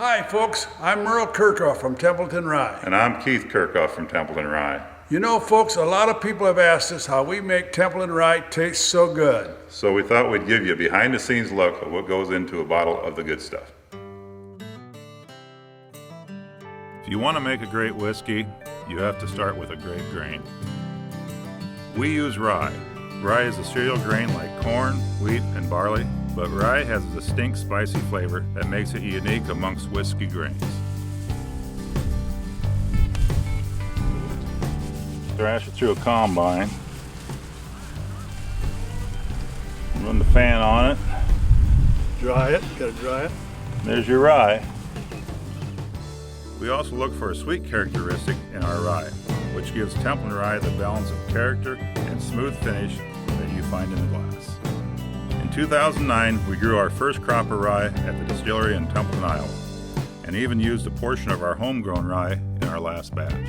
Hi folks, I'm Merle Kirkhoff from Templeton Rye. And I'm Keith Kirkhoff from Templeton Rye. You know folks, a lot of people have asked us how we make Templeton Rye taste so good. So we thought we'd give you a behind the scenes look at what goes into a bottle of the good stuff. If you want to make a great whiskey, you have to start with a great grain. We use rye. Rye is a cereal grain like corn, wheat, and barley, but rye has a distinct spicy flavor that makes it unique amongst whiskey grains. Thrash it through a combine. Run the fan on it. Dry it, gotta dry it. There's your rye. We also look for a sweet characteristic in our rye, which gives Templeton Rye the balance of character and smooth finish that you find in the glass. In 2009, we grew our first crop of rye at the distillery in Templeton, Iowa, and even used a portion of our homegrown rye in our last batch.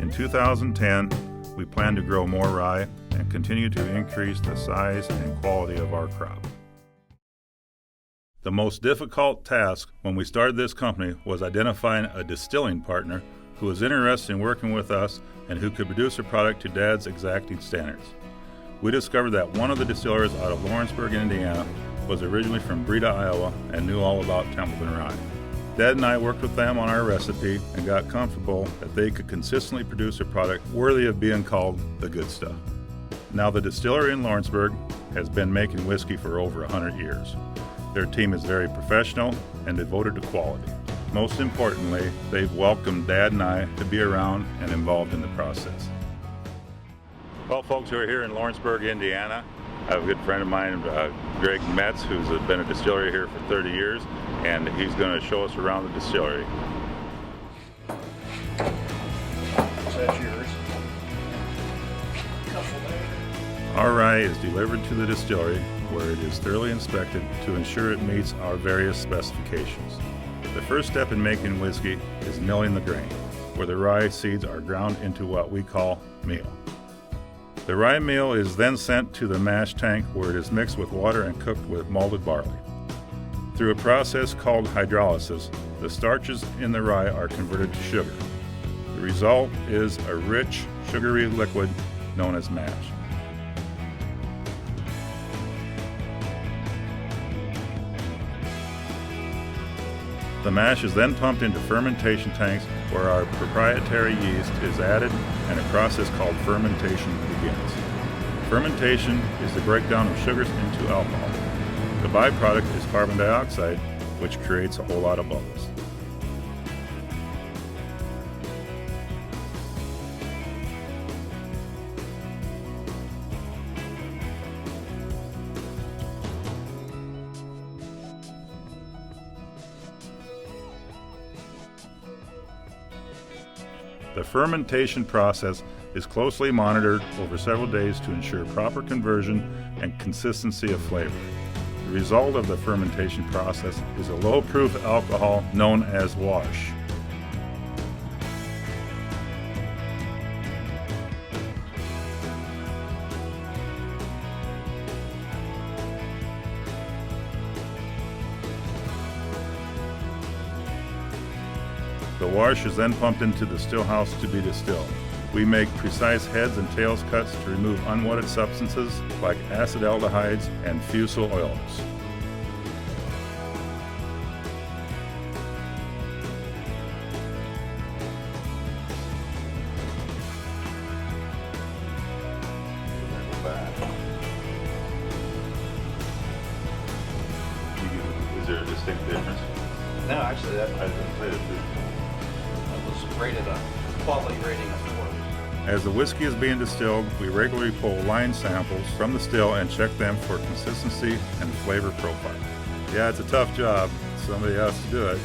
In 2010, we plan to grow more rye and continue to increase the size and quality of our crop. The most difficult task when we started this company was identifying a distilling partner who was interested in working with us and who could produce a product to Dad's exacting standards. We discovered that one of the distillers out of Lawrenceburg, Indiana, was originally from Breda, Iowa, and knew all about Templeton Rye. Dad and I worked with them on our recipe and got comfortable that they could consistently produce a product worthy of being called the good stuff. Now the distillery in Lawrenceburg has been making whiskey for over 100 years. Their team is very professional and devoted to quality. Most importantly, they've welcomed Dad and I to be around and involved in the process. Well, folks, we're here in Lawrenceburg, Indiana. I have a good friend of mine, Greg Metz, who's been a distillery here for 30 years, and he's going to show us around the distillery. That's yours. Our rye is delivered to the distillery where it is thoroughly inspected to ensure it meets our various specifications. The first step in making whiskey is milling the grain, where the rye seeds are ground into what we call meal. The rye meal is then sent to the mash tank where it is mixed with water and cooked with malted barley. Through a process called hydrolysis, the starches in the rye are converted to sugar. The result is a rich, sugary liquid known as mash. The mash is then pumped into fermentation tanks where our proprietary yeast is added and a process called fermentation begins. Fermentation is the breakdown of sugars into alcohol. The byproduct is carbon dioxide, which creates a whole lot of bubbles. The fermentation process is closely monitored over several days to ensure proper conversion and consistency of flavor. The result of the fermentation process is a low-proof alcohol known as wash. The wash is then pumped into the still house to be distilled. We make precise heads and tails cuts to remove unwanted substances like acetaldehydes and fusel oils. Is there a distinct difference? No, actually, that I didn't say it. was rated a quality rating of 4. As the whiskey is being distilled, we regularly pull line samples from the still and check them for consistency and flavor profile. Yeah, it's a tough job. Somebody has to do it.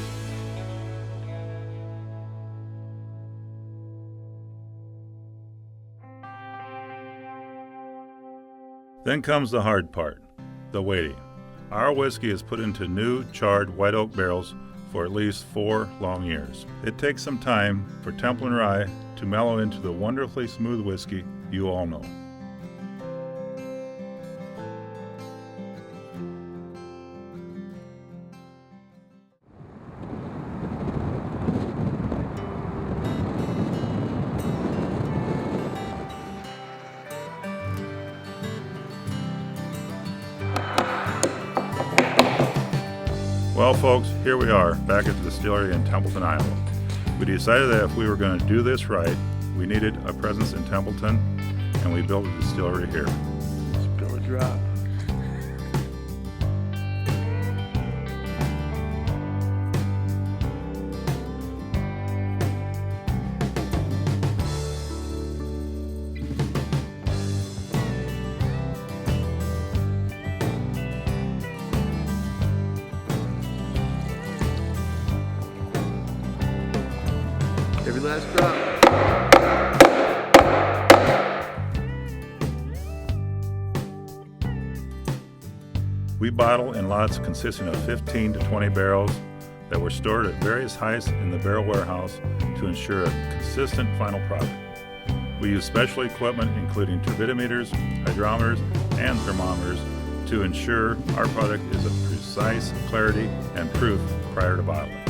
Then comes the hard part, the waiting. Our whiskey is put into new, charred white oak barrels for at least 4 long years. It takes some time for Templeton Rye to mellow into the wonderfully smooth whiskey you all know. Well, folks, here we are, back at the distillery in Templeton, Iowa. We decided that if we were going to do this right, we needed a presence in Templeton, and we built a distillery here. Spill a drop. Every last drop. We bottle in lots consisting of 15 to 20 barrels that were stored at various heights in the barrel warehouse to ensure a consistent final product. We use special equipment including turbidimeters, hydrometers, and thermometers to ensure our product is of precise clarity and proof prior to bottling.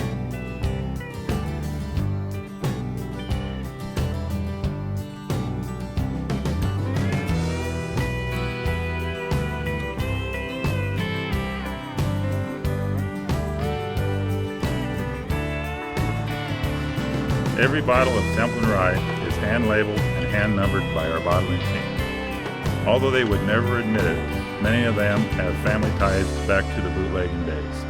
Every bottle of Templeton Rye is hand-labeled and hand-numbered by our bottling team. Although they would never admit it, many of them have family ties back to the bootlegging days.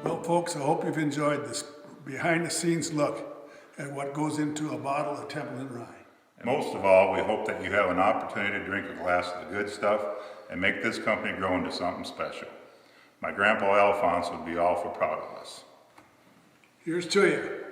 Well, folks, I hope you've enjoyed this behind-the-scenes look at what goes into a bottle of Templeton Rye. Most of all, we hope that you have an opportunity to drink a glass of the good stuff and make this company grow into something special. My grandpa Alphonse would be awful proud of us. Here's to you.